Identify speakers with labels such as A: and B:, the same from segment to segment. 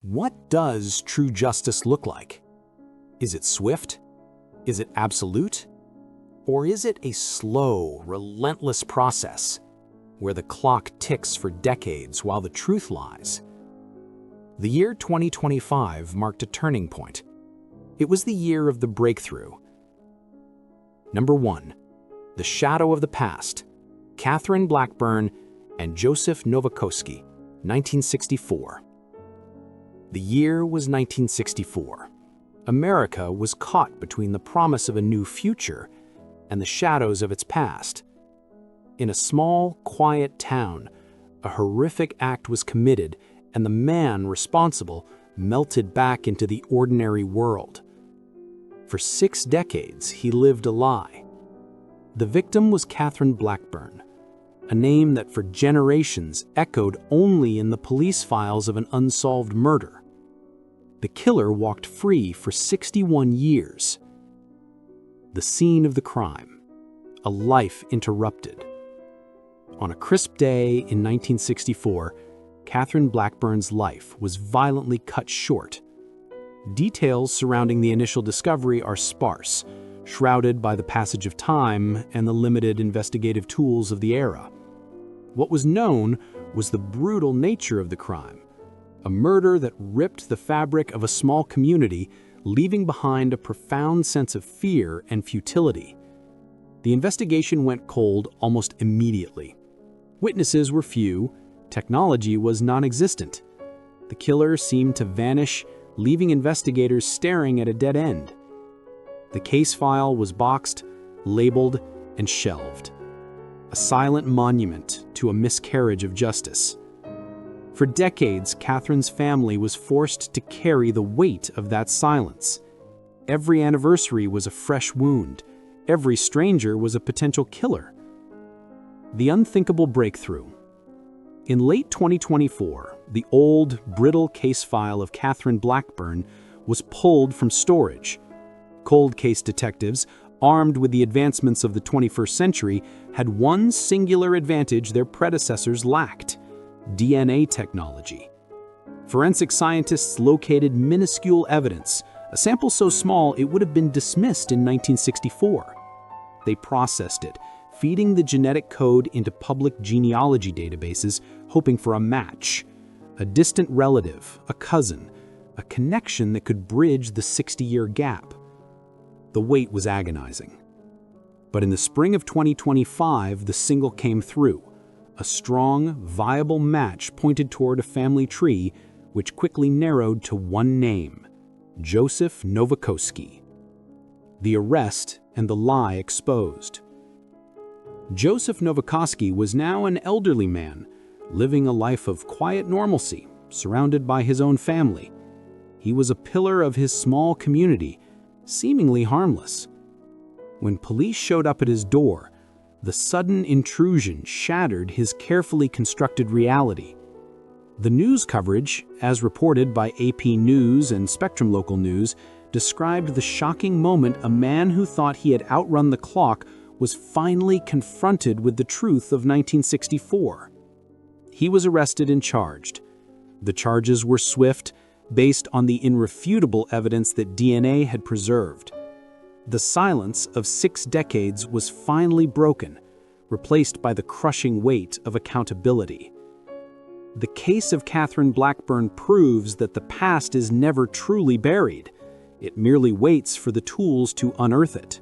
A: What does true justice look like? Is it swift? Is it absolute? Or is it a slow, relentless process where the clock ticks for decades while the truth lies? The year 2025 marked a turning point. It was the year of the breakthrough. Number 1. The Shadow of the Past, Catherine Blackburn and Joseph Nowakowski, 1964. The year was 1964. America was caught between the promise of a new future and the shadows of its past. In a small, quiet town, a horrific act was committed, and the man responsible melted back into the ordinary world. For 6 decades, he lived a lie. The victim was Catherine Blackburn, a name that for generations echoed only in the police files of an unsolved murder. The killer walked free for 61 years. The scene of the crime, a life interrupted. On a crisp day in 1964, Catherine Blackburn's life was violently cut short. Details surrounding the initial discovery are sparse, shrouded by the passage of time and the limited investigative tools of the era. What was known was the brutal nature of the crime, a murder that ripped the fabric of a small community, leaving behind a profound sense of fear and futility. The investigation went cold almost immediately. Witnesses were few, technology was non-existent. The killer seemed to vanish, leaving investigators staring at a dead end. The case file was boxed, labeled, and shelved. A silent monument to a miscarriage of justice. For decades, Catherine's family was forced to carry the weight of that silence. Every anniversary was a fresh wound. Every stranger was a potential killer. The unthinkable breakthrough. In late 2024, the old, brittle case file of Catherine Blackburn was pulled from storage. Cold case detectives, armed with the advancements of the 21st century, had one singular advantage their predecessors lacked: DNA technology. Forensic scientists located minuscule evidence, a sample so small it would have been dismissed in 1964. They processed it, feeding the genetic code into public genealogy databases, hoping for a match, a distant relative, a cousin, a connection that could bridge the 60-year gap. The wait was agonizing. But in the spring of 2025, the signal came through. A strong, viable match pointed toward a family tree, which quickly narrowed to one name: Joseph Nowakowski. The arrest and the lie exposed. Joseph Nowakowski was now an elderly man, living a life of quiet normalcy, surrounded by his own family. He was a pillar of his small community, seemingly harmless. When police showed up at his door, the sudden intrusion shattered his carefully constructed reality. The news coverage, as reported by AP News and Spectrum Local News, described the shocking moment a man who thought he had outrun the clock was finally confronted with the truth of 1964. He was arrested and charged. The charges were swift, based on the irrefutable evidence that DNA had preserved. The silence of 6 decades was finally broken, replaced by the crushing weight of accountability. The case of Catherine Blackburn proves that the past is never truly buried. It merely waits for the tools to unearth it.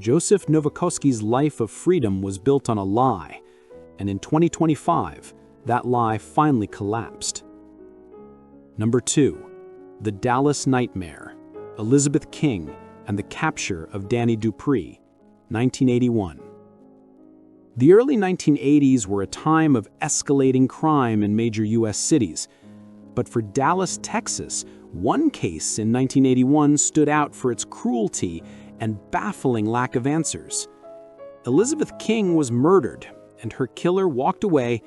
A: Joseph Nowakowski's life of freedom was built on a lie, and in 2025, that lie finally collapsed. Number 2. The Dallas Nightmare, Elizabeth King and the Capture of Danny Dupree, 1981. The early 1980s were a time of escalating crime in major U.S. cities. But for Dallas, Texas, one case in 1981 stood out for its cruelty and baffling lack of answers. Elizabeth King was murdered, and her killer walked away,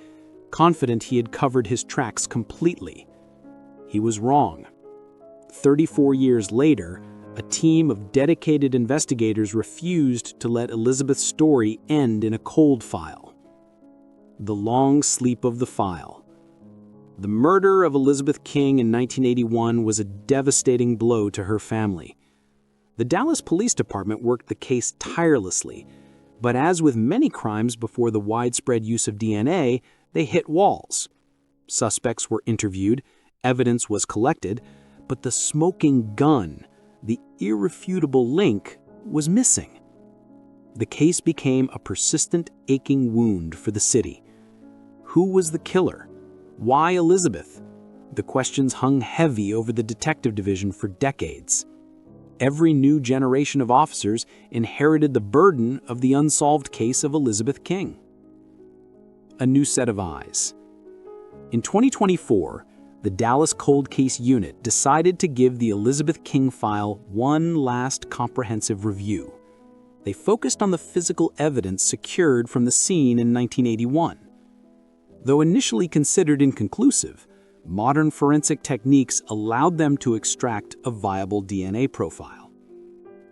A: confident he had covered his tracks completely. He was wrong. 34 years later, a team of dedicated investigators refused to let Elizabeth's story end in a cold file. The long sleep of the file. The murder of Elizabeth King in 1981 was a devastating blow to her family. The Dallas Police Department worked the case tirelessly, but as with many crimes before the widespread use of DNA, they hit walls. Suspects were interviewed, evidence was collected, but the smoking gun, the irrefutable link, was missing. The case became a persistent, aching wound for the city. Who was the killer? Why Elizabeth? The questions hung heavy over the detective division for decades. Every new generation of officers inherited the burden of the unsolved case of Elizabeth King. A new set of eyes. In 2024, the Dallas Cold Case Unit decided to give the Elizabeth King file one last comprehensive review. They focused on the physical evidence secured from the scene in 1981. Though initially considered inconclusive, modern forensic techniques allowed them to extract a viable DNA profile.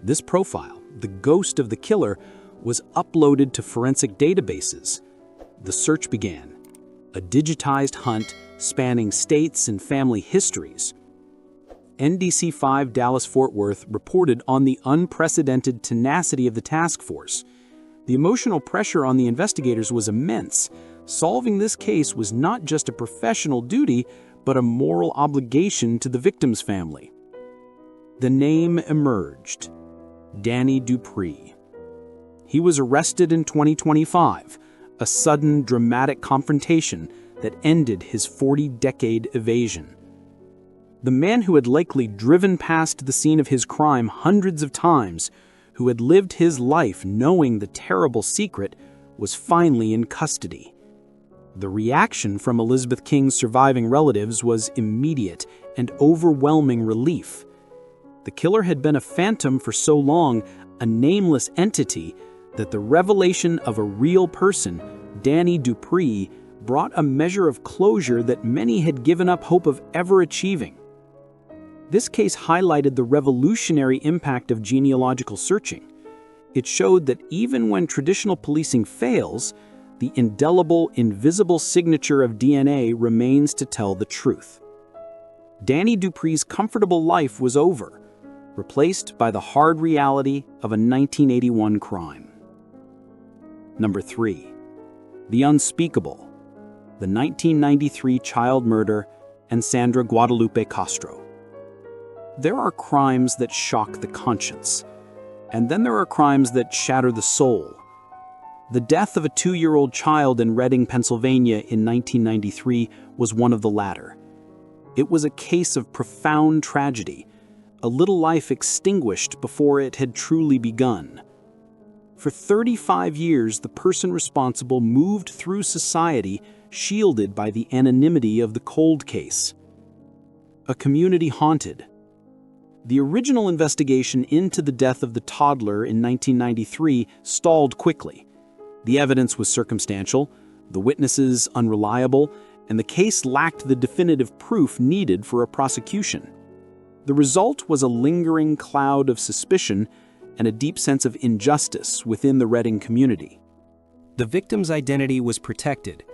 A: This profile, the ghost of the killer, was uploaded to forensic databases. The search began, a digitized hunt spanning states and family histories. NBC5 Dallas-Fort Worth reported on the unprecedented tenacity of the task force. The emotional pressure on the investigators was immense. Solving this case was not just a professional duty, but a moral obligation to the victim's family. The name emerged: Danny Dupree. He was arrested in 2025, a sudden, dramatic confrontation that ended his 40-decade evasion. The man who had likely driven past the scene of his crime hundreds of times, who had lived his life knowing the terrible secret, was finally in custody. The reaction from Elizabeth King's surviving relatives was immediate and overwhelming relief. The killer had been a phantom for so long, a nameless entity, that the revelation of a real person, Danny Dupree, brought a measure of closure that many had given up hope of ever achieving. This case highlighted the revolutionary impact of genealogical searching. It showed that even when traditional policing fails, the indelible, invisible signature of DNA remains to tell the truth. Danny Dupree's comfortable life was over, replaced by the hard reality of a 1981 crime. Number 3. The unspeakable. The 1993 child murder and Sandra Guadalupe Castro. There are crimes that shock the conscience, and then there are crimes that shatter the soul. The death of a 2-year-old child in Reading, Pennsylvania in 1993 was one of the latter. It was a case of profound tragedy, a little life extinguished before it had truly begun. For 35 years, the person responsible moved through society shielded by the anonymity of the cold case. A community haunted. The original investigation into the death of the toddler in 1993 stalled quickly. The evidence was circumstantial, the witnesses unreliable, and the case lacked the definitive proof needed for a prosecution. The result was a lingering cloud of suspicion and a deep sense of injustice within the Reading community. The victim's identity was protected,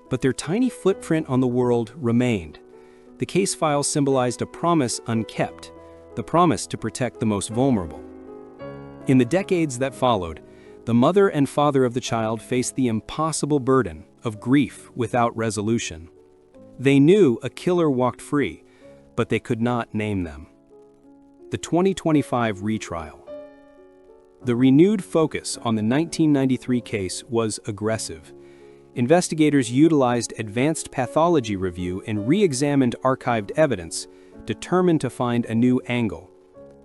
A: but their tiny footprint on the world remained. The case file symbolized a promise unkept, the promise to protect the most vulnerable. In the decades that followed, the mother and father of the child faced the impossible burden of grief without resolution. They knew a killer walked free, but they could not name them. The 2025 retrial. The renewed focus on the 1993 case was aggressive. Investigators utilized advanced pathology review and re-examined archived evidence, determined to find a new angle.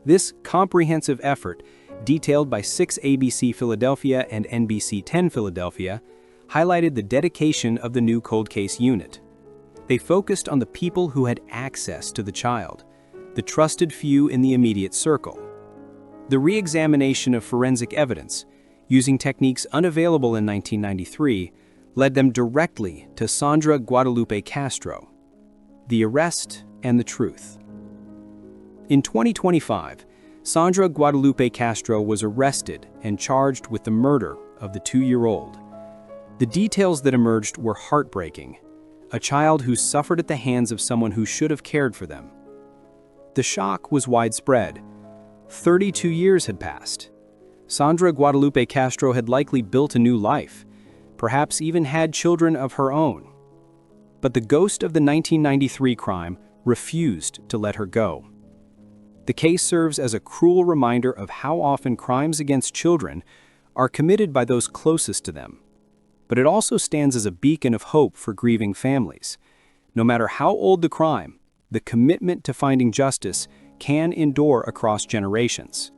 A: This comprehensive effort, detailed by 6 ABC Philadelphia and NBC 10 Philadelphia, highlighted the dedication of the new cold case unit. They focused on the people who had access to the child, the trusted few in the immediate circle. The re-examination of forensic evidence, using techniques unavailable in 1993, led them directly to Sandra Guadalupe Castro. The arrest and the truth. In 2025, Sandra Guadalupe Castro was arrested and charged with the murder of the 2-year-old. The details that emerged were heartbreaking.
B: a child who suffered at the hands of someone who should have cared for them. The shock was widespread. 32 years had passed. Sandra Guadalupe Castro had likely built a new life, perhaps even had children of her own. But the ghost of the 1993 crime refused to let her go. The case serves as a cruel reminder of how often crimes against children are committed by those closest to them. But it also stands as a beacon of hope for grieving families. No matter how old the crime, the commitment to finding justice can endure across generations.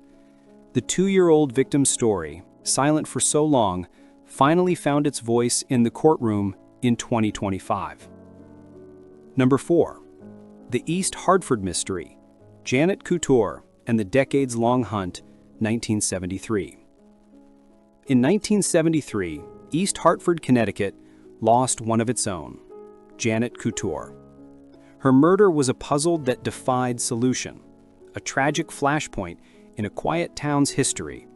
B: The 2-year-old victim's story, silent for so long, finally found its voice in the courtroom in 2025. Number 4. The East Hartford Mystery, Janet Couture and the Decades-Long Hunt, 1973. In 1973, East Hartford, Connecticut, lost one of its own, Janet Couture. Her murder was a puzzle that defied solution, a tragic flashpoint in a quiet town's history.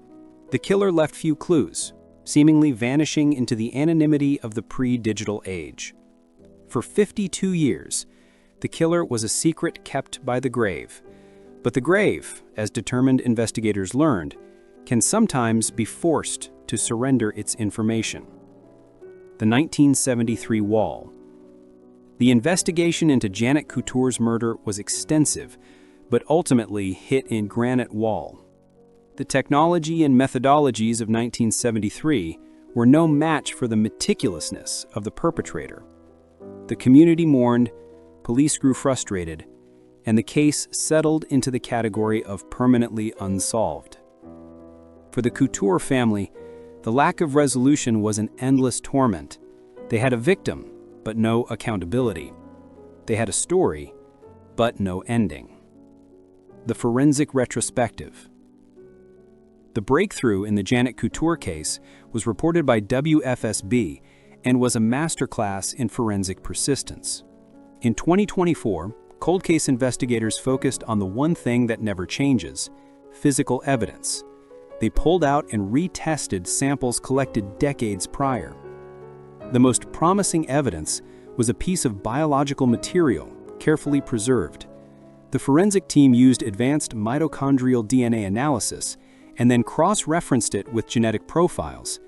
B: The killer left few clues, seemingly vanishing into the anonymity of the pre-digital age. For 52 years, the killer was a secret kept by the grave. But the grave, as determined investigators learned, can sometimes be forced to surrender its information. The 1973 Wall. The investigation into Janet Couture's murder was extensive, but ultimately hit in granite wall. The technology and methodologies of 1973 were no match for the meticulousness of the perpetrator. The community mourned, police grew frustrated, and the case settled into the category of permanently unsolved. For the Couture family, the lack of resolution was an endless torment. They had a victim, but no accountability. They had a story, but no ending. The forensic retrospective. The breakthrough in the Janet Couture case was reported by WFSB and was a masterclass in forensic persistence. In 2024, cold case investigators focused on the one thing that never changes: physical evidence. They pulled out and retested samples collected decades prior. The most promising evidence was a piece of biological material carefully preserved. The forensic team used advanced mitochondrial DNA analysis and then cross-referenced it with genetic profiles.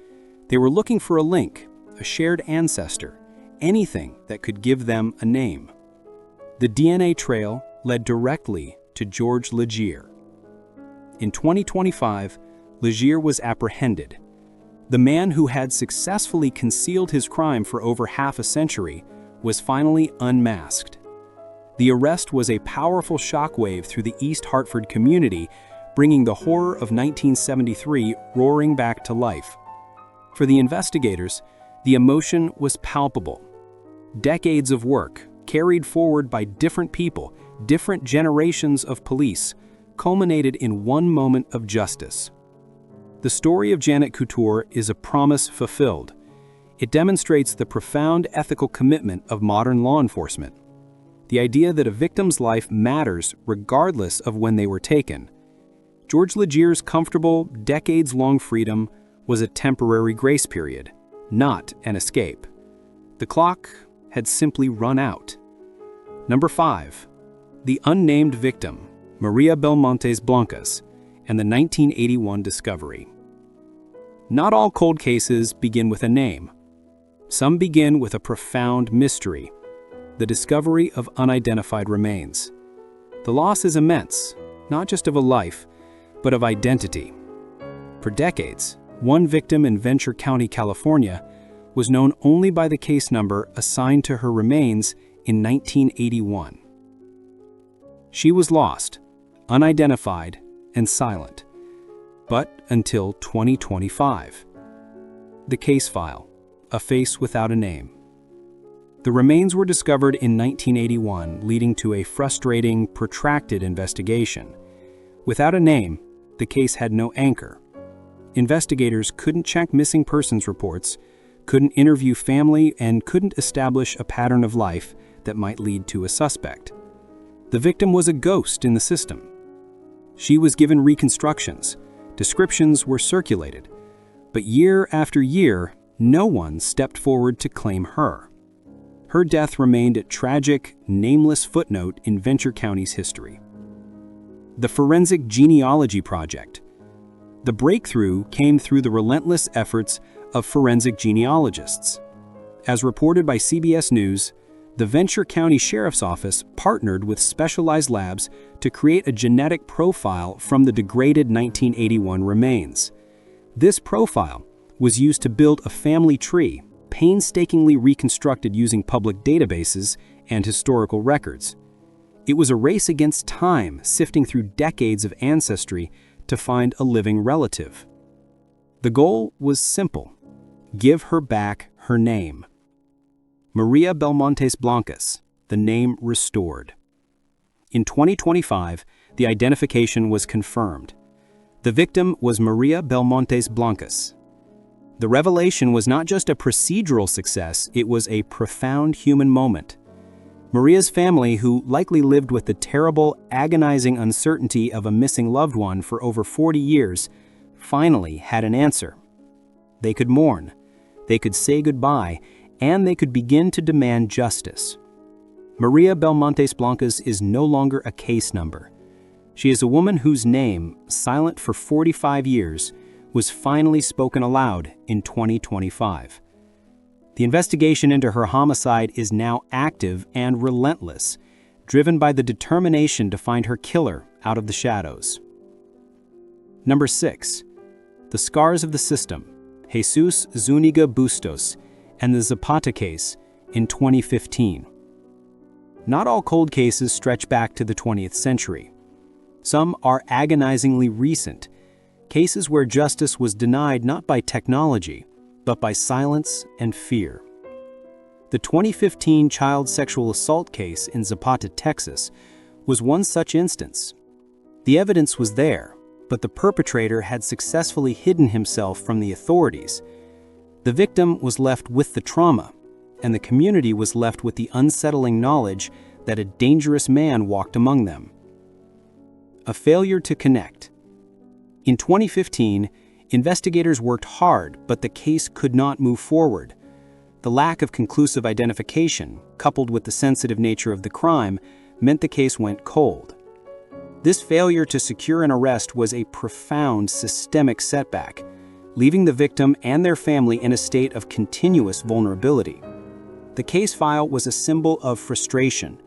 B: They were looking for a link, a shared ancestor, anything that could give them a name. The DNA trail led directly to George Legier. In 2025, Legier was apprehended. The man who had successfully concealed his crime for over half a century was finally unmasked. The arrest was a powerful shockwave through the East Hartford community, bringing the horror of 1973 roaring back to life. For the investigators, the emotion was palpable. Decades of work, carried forward by different people, different generations of police, culminated in one moment of justice. The story of Janet Couture is a promise fulfilled. It demonstrates the profound ethical commitment of modern law enforcement. The idea that a victim's life matters regardless of when they were taken. George Legier's comfortable, decades-long freedom was a temporary grace period, not an escape. The clock had simply run out. Number 5. The unnamed victim, Maria Belmontes Blancas, and the 1981 discovery. Not all cold cases begin with a name. Some begin with a profound mystery, the discovery of unidentified remains. The loss is immense, not just of a life, but of identity. For decades, one victim in Ventura County, California, was known only by the case number assigned to her remains in 1981. She was lost, unidentified, and silent. But until 2025. The case file, a face without a name. The remains were discovered in 1981, leading to a frustrating, protracted investigation. Without a name, the case had no anchor. Investigators couldn't check missing persons reports, couldn't interview family, and couldn't establish a pattern of life that might lead to a suspect. The victim was a ghost in the system. She was given reconstructions, descriptions were circulated, but year after year, no one stepped forward to claim her. her death remained a tragic, nameless footnote in Venture County's history. The Forensic Genealogy Project. The breakthrough came through the relentless efforts of forensic genealogists. As reported by CBS News, the Venture County Sheriff's Office partnered with specialized labs to create a genetic profile from the degraded 1981 remains. This profile was used to build a family tree, painstakingly reconstructed using public databases and historical records. It was a race against time, sifting through decades of ancestry to find a living relative. The goal was simple: give her back her name. Maria Belmontes Blancas, the name restored. In 2025, the identification was confirmed. The victim was Maria Belmontes Blancas. The revelation was not just a procedural success, it was a profound human moment. Maria's family, who likely lived with the terrible, agonizing uncertainty of a missing loved one for over 40 years, finally had an answer. They could mourn, they could say goodbye, and they could begin to demand justice. Maria Belmontes Blancas is no longer a case number. She is a woman whose name, silent for 45 years, was finally spoken aloud in 2025. The investigation into her homicide is now active and relentless, driven by the determination to find her killer out of the shadows. Number 6. The Scars of the System, Jesus Zuniga Bustos, and the Zapata case in 2015. Not all cold cases stretch back to the 20th century. Some are agonizingly recent, cases where justice was denied not by technology, but by silence and fear. The 2015 child sexual assault case in Zapata, Texas, was one such instance. The evidence was there, but the perpetrator had successfully hidden himself from the authorities. The victim was left with the trauma, and the community was left with the unsettling knowledge that a dangerous man walked among them. A failure to connect. In 2015, investigators worked hard, but the case could not move forward. The lack of conclusive identification, coupled with the sensitive nature of the crime, meant the case went cold. This failure to secure an arrest was a profound systemic setback, leaving the victim and their family in a state of continuous vulnerability. The case file was a symbol of frustration,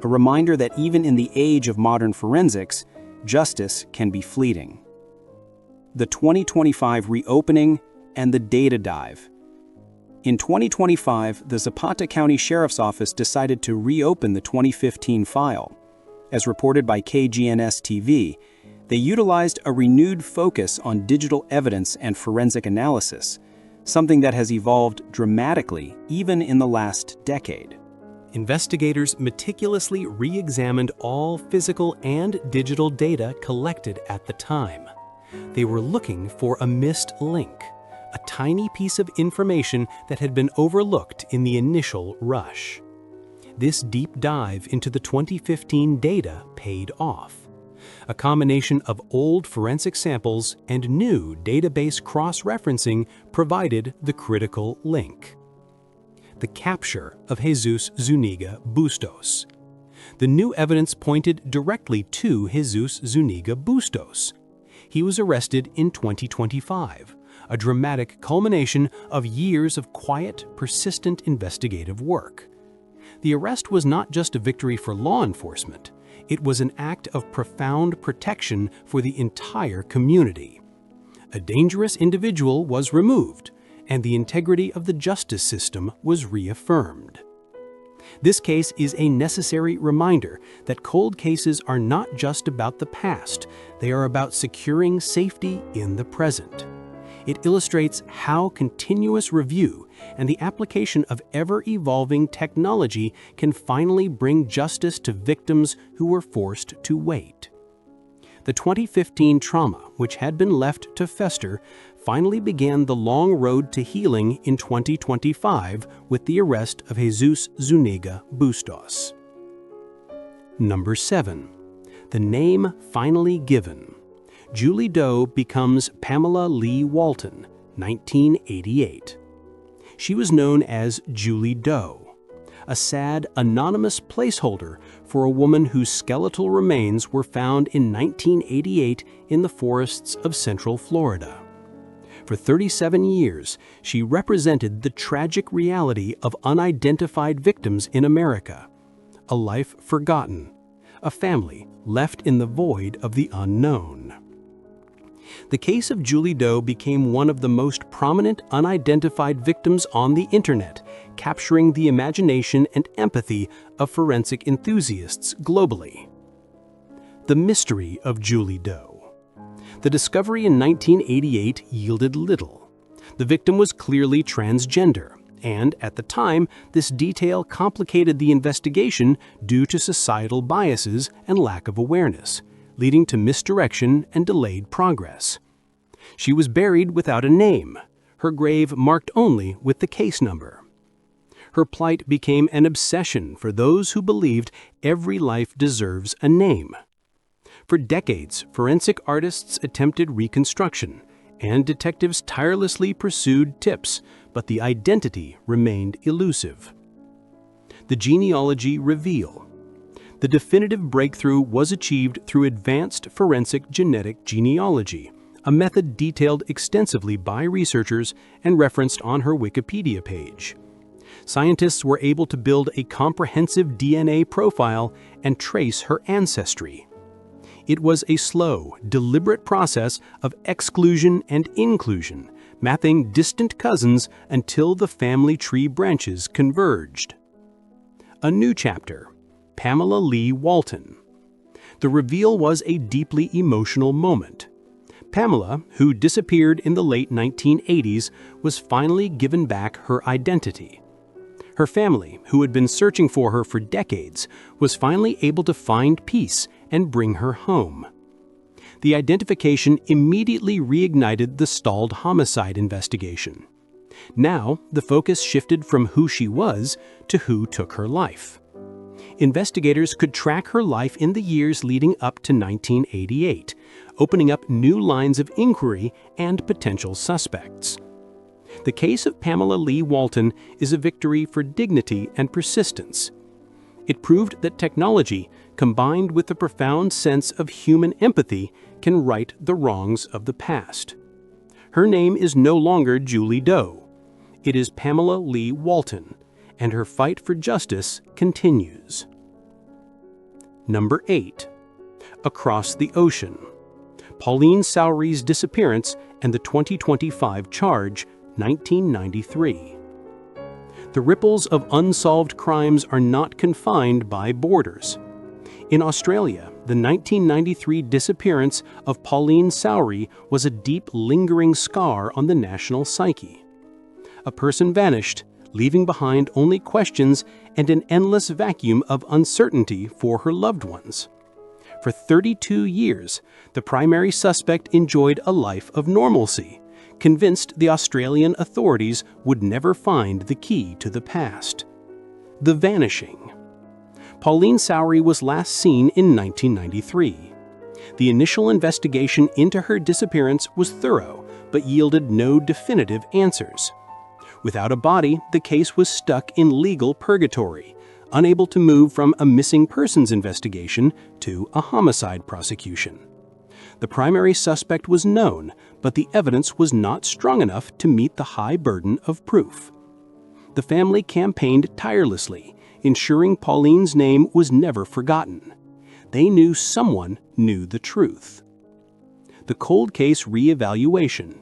B: a reminder that even in the age of modern forensics, justice can be fleeting. The 2025 reopening and the data dive. In 2025, the Zapata County Sheriff's Office decided to reopen the 2015 file. As reported by KGNS-TV, they utilized a renewed focus on digital evidence and forensic analysis, something that has evolved dramatically even in the last decade.
A: Investigators meticulously re-examined all physical and digital data collected at the time. They were looking for a missed link, a tiny piece of information that had been overlooked in the initial rush. This deep dive into the 2015 data paid off. A combination of old forensic samples and new database cross-referencing provided the critical link. The capture of Jesus Zuniga Bustos. The new evidence pointed directly to Jesus Zuniga Bustos. He was arrested in 2025, a dramatic culmination of years of quiet, persistent investigative work. The arrest was not just a victory for law enforcement. It was an act of profound protection for the entire community. A dangerous individual was removed, and the integrity of the justice system was reaffirmed. This case is a necessary reminder that cold cases are not just about the past, they are about securing safety in the present. It illustrates how continuous review and the application of ever-evolving technology can finally bring justice to victims who were forced to wait. The 2015 trauma, which had been left to fester, finally began the long road to healing in 2025 with the arrest of Jesus Zuniga Bustos. Number 7. The name finally given. Julie Doe becomes Pamela Leigh Walton, 1988. She was known as Julie Doe,
B: a sad, anonymous placeholder for a woman whose skeletal remains were found in 1988 in the forests of Central Florida. For 37 years, she represented the tragic reality of unidentified victims in America, a life forgotten, a family left in the void of the unknown. The case of Julie Doe became one of the most prominent unidentified victims on the internet, capturing the imagination and empathy of forensic enthusiasts globally. The mystery of Julie Doe. The discovery in 1988 yielded little. The victim was clearly transgender, and at the time, this detail complicated the investigation due to societal biases and lack of awareness, leading to misdirection and delayed progress. She was buried without a name, her grave marked only with the case number. Her plight became an obsession for those who believed every life deserves a name. For decades, forensic artists attempted reconstruction, and detectives tirelessly pursued tips, but the identity remained elusive. The genealogy reveal. The definitive breakthrough was achieved through advanced forensic genetic genealogy, a method detailed extensively by researchers and referenced on her Wikipedia page. Scientists were able to build a comprehensive DNA profile and trace her ancestry. It was a slow, deliberate process of exclusion and inclusion, mapping distant cousins until the family tree branches converged. A new chapter. Pamela Leigh Walton. The reveal was a deeply emotional moment. Pamela, who disappeared in the late 1980s, was finally given back her identity. Her family, who had been searching for her for decades, was finally able to find peace and bring her home. The identification immediately reignited the stalled homicide investigation. Now, the focus shifted from who she was to who took her life. Investigators could track her life in the years leading up to 1988, opening up new lines of inquiry and potential suspects. The case of Pamela Leigh Walton is a victory for dignity and persistence. It proved that technology, combined with a profound sense of human empathy, can right the wrongs of the past. Her name is no longer Julie Doe. It is Pamela Leigh Walton, and her fight for justice continues. Number 8. Across the Ocean. Pauline Sowry's disappearance and the 2025 charge, 1993. The ripples of unsolved crimes are not confined by borders. In Australia, the 1993 disappearance of Pauline Sowry was a deep, lingering scar on the national psyche. A person vanished, leaving behind only questions and an endless vacuum of uncertainty for her loved ones. For 32 years, the primary suspect enjoyed a life of normalcy, convinced the Australian authorities would never find the key to the past. The vanishing. Pauline Sowry was last seen in 1993. The initial investigation into her disappearance was thorough, but yielded no definitive answers. Without a body, the case was stuck in legal purgatory, unable to move from a missing persons investigation to a homicide prosecution. The primary suspect was known, but the evidence was not strong enough to meet the high burden of proof. The family campaigned tirelessly, ensuring Pauline's name was never forgotten. They knew someone knew the truth. The cold case reevaluation.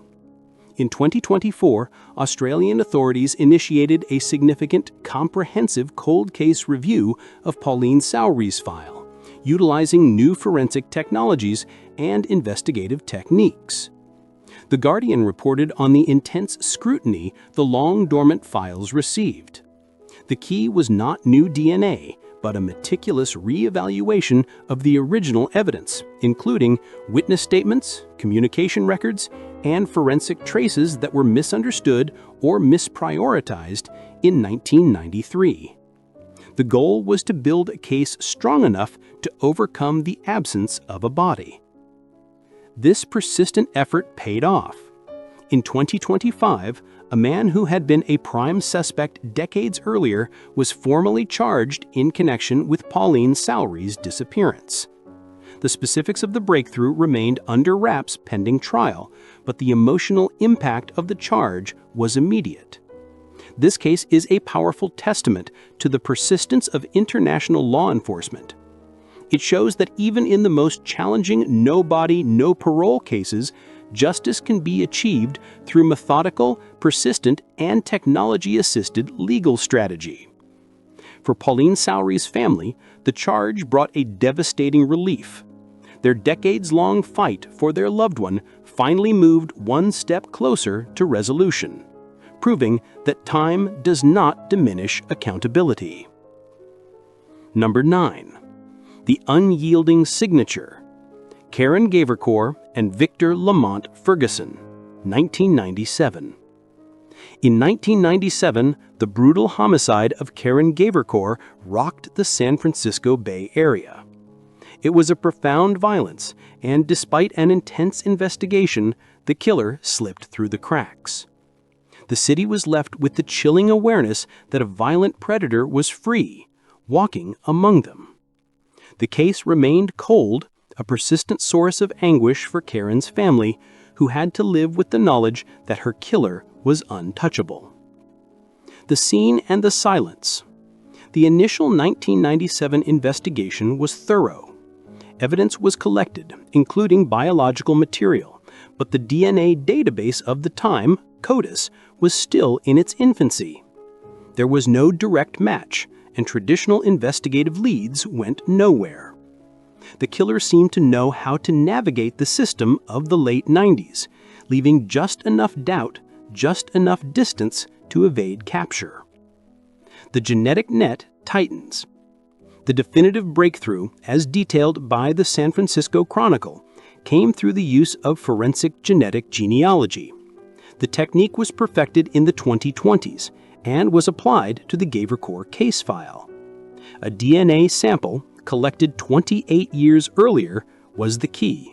B: In 2024, Australian authorities initiated a significant, comprehensive cold case review of Pauline Sowry's file, utilizing new forensic technologies and investigative techniques. The Guardian reported on the intense scrutiny the long-dormant files received. The key was not new DNA, but a meticulous re-evaluation of the original evidence, including witness statements, communication records, and forensic traces that were misunderstood or misprioritized in 1993. The goal was to build a case strong enough to overcome the absence of a body. This persistent effort paid off. In 2025, a man who had been a prime suspect decades earlier was formally charged in connection with Pauline Sowry's disappearance. The specifics of the breakthrough remained under wraps pending trial, but the emotional impact of the charge was immediate. This case is a powerful testament to the persistence of international law enforcement. It shows that even in the most challenging no-body, no-parole cases, justice can be achieved through methodical, persistent, and technology-assisted legal strategy. For Pauline Sowry's family, the charge brought a devastating relief. Their decades-long fight for their loved one finally moved one step closer to resolution, proving that time does not diminish accountability. Number 9. The unyielding signature. Karen Gavercore and Victor Lamont Ferguson, 1997. In 1997, the brutal homicide of Karen Gavercore rocked the San Francisco Bay Area. It was a profound violence, and despite an intense investigation, the killer slipped through the cracks. The city was left with the chilling awareness that a violent predator was free, walking among them. The case remained cold, a persistent source of anguish for Karen's family, who had to live with the knowledge that her killer was untouchable. The scene and the silence. The initial 1997 investigation was thorough. Evidence was collected, including biological material, but the DNA database of the time, CODIS, was still in its infancy. There was no direct match, and traditional investigative leads went nowhere. The killer seemed to know how to navigate the system of the late 90s, leaving just enough doubt, just enough distance to evade capture. The genetic net tightens. The definitive breakthrough, as detailed by the San Francisco Chronicle, came through the use of forensic genetic genealogy. The technique was perfected in the 2020s and was applied to the Gavercore case file. A DNA sample, collected 28 years earlier, was the key.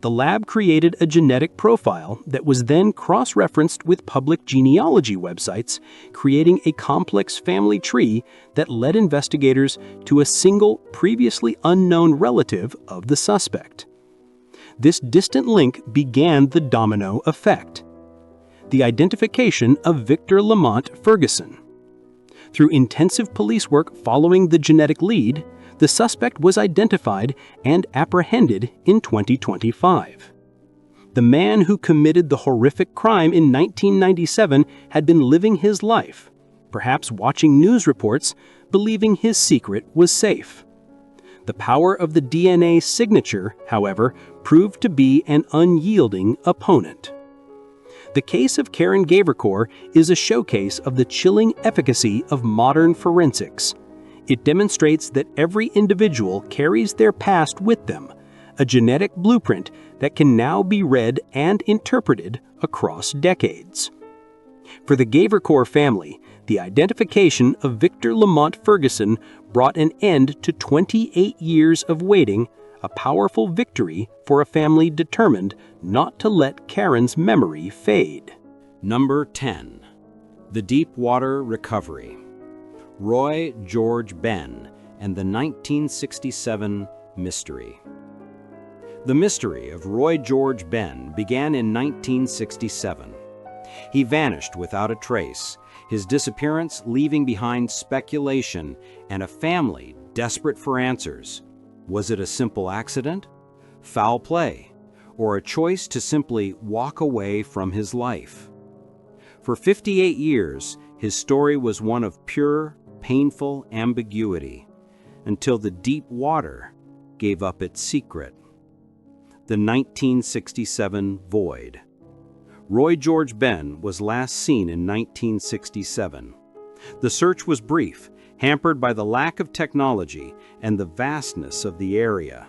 B: The lab created a genetic profile that was then cross-referenced with public genealogy websites, creating a complex family tree that led investigators to a single, previously unknown relative of the suspect. This distant link began the domino effect: the identification of Victor Lamont Ferguson. Through intensive police work following the genetic lead, the suspect was identified and apprehended in 2025. The man who committed the horrific crime in 1997 had been living his life, perhaps watching news reports, believing his secret was safe. The power of the DNA signature, however, proved to be an unyielding opponent. The case of Karen Gavercore is a showcase of the chilling efficacy of modern forensics. It demonstrates that every individual carries their past with them, a genetic blueprint that can now be read and interpreted across decades. For the Gavercore family, the identification of Victor Lamont Ferguson brought an end to 28 years of waiting, a powerful victory for a family determined not to let Karen's memory fade.
A: Number 10. The Deepwater Recovery. Roy George Benn and the 1967 Mystery. The mystery of Roy George Benn began in 1967. He vanished without a trace, his disappearance leaving behind speculation and a family desperate for answers. Was it a simple accident, foul play, or a choice to simply walk away from his life? For 58 years, his story was one of pure, painful ambiguity, until the deep water gave up its secret. The 1967 void. Roy George Benn was last seen in 1967. The search was brief, hampered by the lack of technology and the vastness of the area.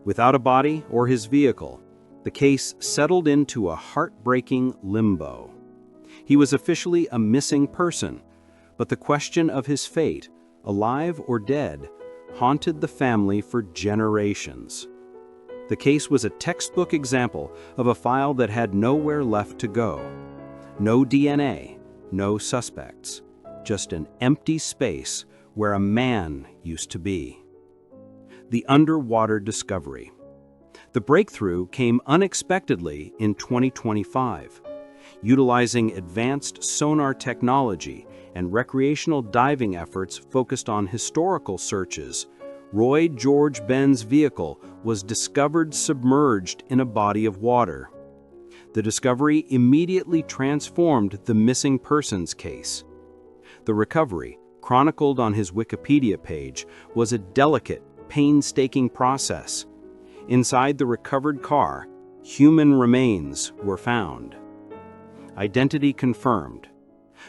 A: Without a body or his vehicle, the case settled into a heartbreaking limbo. He was officially a missing person, but the question of his fate, alive or dead, haunted the family for generations.
B: The case was a textbook example of a file that had nowhere left to go. No DNA, no suspects, just an empty space where a man used to be. The underwater discovery. The breakthrough came unexpectedly in 2025. Utilizing advanced sonar technology and recreational diving efforts focused on historical searches, Roy George Benn's vehicle was discovered submerged in a body of water. The discovery immediately transformed the missing persons case. The recovery, chronicled on his Wikipedia page, was a delicate, painstaking process. Inside the recovered car, human remains were found. Identity confirmed.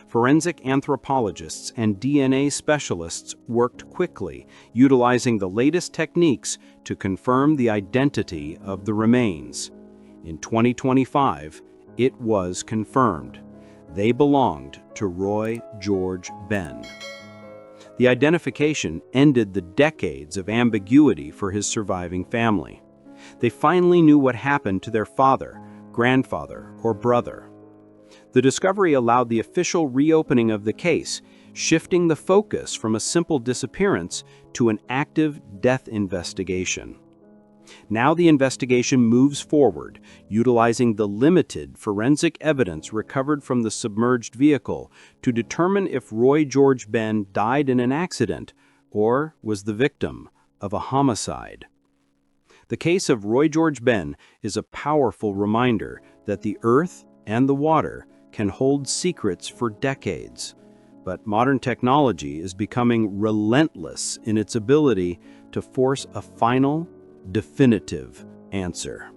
B: Forensic anthropologists and DNA specialists worked quickly, utilizing the latest techniques to confirm the identity of the remains. In 2025, it was confirmed. They belonged to Roy George Benn. The identification ended the decades of ambiguity for his surviving family. They finally knew what happened to their father, grandfather, or brother. The discovery allowed the official reopening of the case, shifting the focus from a simple disappearance to an active death investigation. Now the investigation moves forward, utilizing the limited forensic evidence recovered from the submerged vehicle to determine if Roy George Benn died in an accident or was the victim of a homicide. The case of Roy George Benn is a powerful reminder that the earth and the water can hold secrets for decades, but modern technology is becoming relentless in its ability to force a final, definitive answer.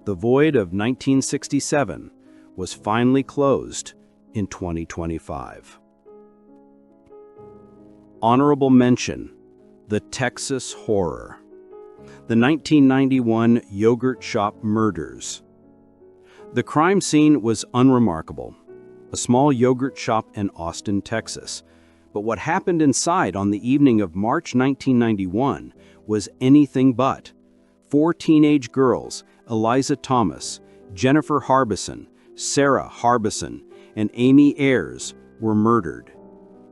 B: The void of 1967 was finally closed in 2025. Honorable mention: the Texas Horror. The 1991 yogurt shop murders. The crime scene was unremarkable, a small yogurt shop in Austin, Texas. But what happened inside on the evening of March 1991 was anything but. 4 teenage girls, Eliza Thomas, Jennifer Harbison, Sarah Harbison, and Amy Ayers, were murdered.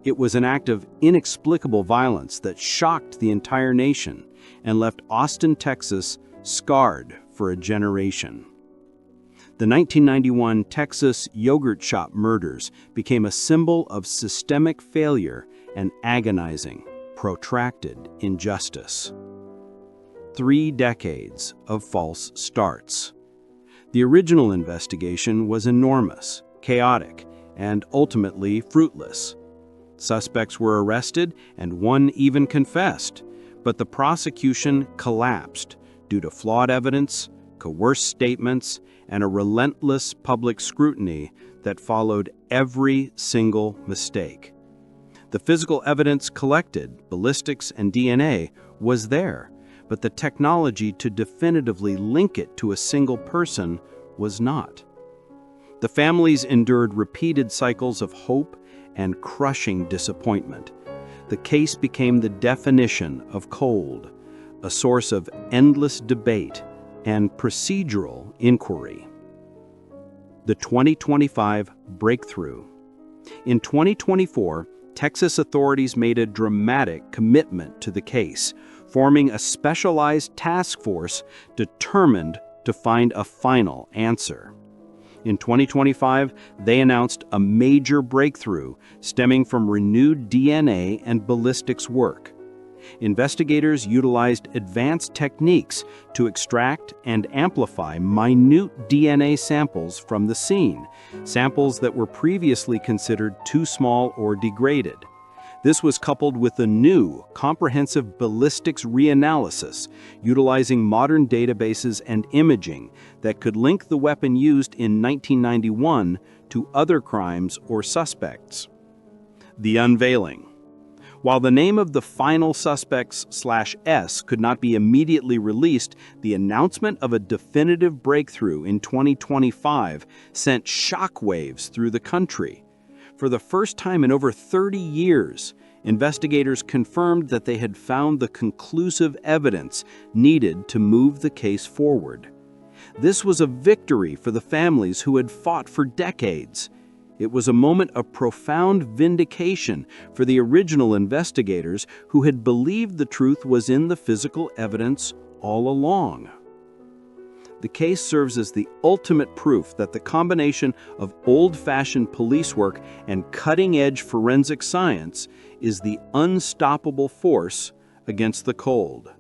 B: It was an act of inexplicable violence that shocked the entire nation and left Austin, Texas, scarred for a generation. The 1991 Texas yogurt shop murders became a symbol of systemic failure and agonizing, protracted injustice. 3 decades of false starts. The original investigation was enormous, chaotic, and ultimately fruitless. Suspects were arrested and one even confessed, but the prosecution collapsed due to flawed evidence, coerced statements, and a relentless public scrutiny that followed every single mistake. The physical evidence collected, ballistics and DNA, was there, but the technology to definitively link it to a single person was not. The families endured repeated cycles of hope and crushing disappointment. The case became the definition of cold, a source of endless debate and procedural inquiry. The 2025 breakthrough. In 2024, Texas authorities made a dramatic commitment to the case, forming a specialized task force determined to find a final answer. In 2025, they announced a major breakthrough stemming from renewed DNA and ballistics work. Investigators utilized advanced techniques to extract and amplify minute DNA samples from the scene, samples that were previously considered too small or degraded. This was coupled with a new, comprehensive ballistics reanalysis, utilizing modern databases and imaging that could link the weapon used in 1991 to other crimes or suspects. The unveiling. While the name of the final suspects/S could not be immediately released, the announcement of a definitive breakthrough in 2025 sent shockwaves through the country. For the first time in over 30 years, investigators confirmed that they had found the conclusive evidence needed to move the case forward. This was a victory for the families who had fought for decades. It was a moment of profound vindication for the original investigators who had believed the truth was in the physical evidence all along. The case serves as the ultimate proof that the combination of old-fashioned police work and cutting-edge forensic science is the unstoppable force against the cold.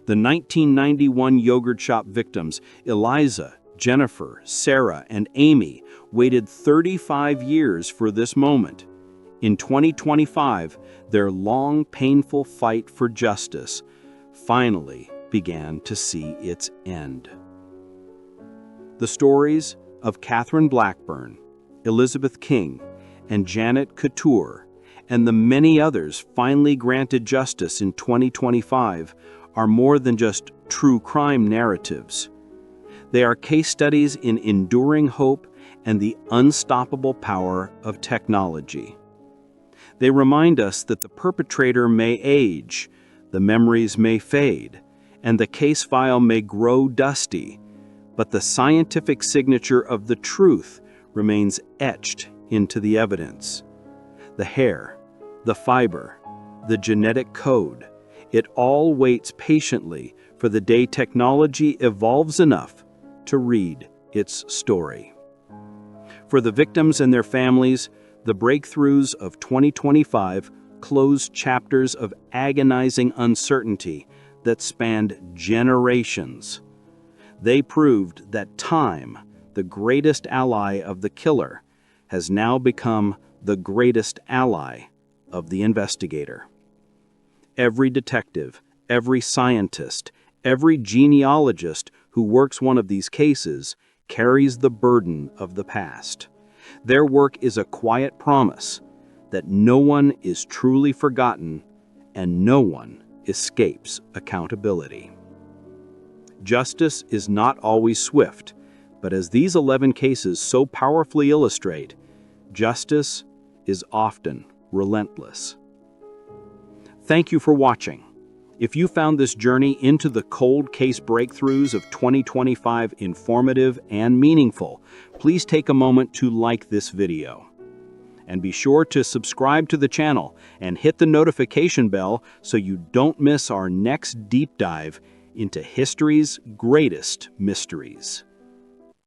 B: The 1991 yogurt shop victims, Eliza, Jennifer, Sarah, and Amy, waited 35 years for this moment. In 2025, their long, painful fight for justice finally began to see its end. The stories of Catherine Blackburn, Elizabeth King, and Janet Couture, and the many others finally granted justice in 2025, are more than just true crime narratives. They are case studies in enduring hope and the unstoppable power of technology. They remind us that the perpetrator may age, the memories may fade, and the case file may grow dusty, but the scientific signature of the truth remains etched into the evidence. The hair, the fiber, the genetic code, it all waits patiently for the day technology evolves enough to read its story. For the victims and their families, the breakthroughs of 2025 closed chapters of agonizing uncertainty that spanned generations. They proved that time, the greatest ally of the killer, has now become the greatest ally of the investigator. Every detective, every scientist, every genealogist who works one of these cases carries the burden of the past. Their work is a quiet promise that no one is truly forgotten and no one escapes accountability. Justice is not always swift, but as these 11 cases so powerfully illustrate, justice is often relentless. Thank you for watching. If you found this journey into the cold case breakthroughs of 2025 informative and meaningful, please take a moment to like this video. And be sure to subscribe to the channel and hit the notification bell so you don't miss our next deep dive into history's greatest mysteries.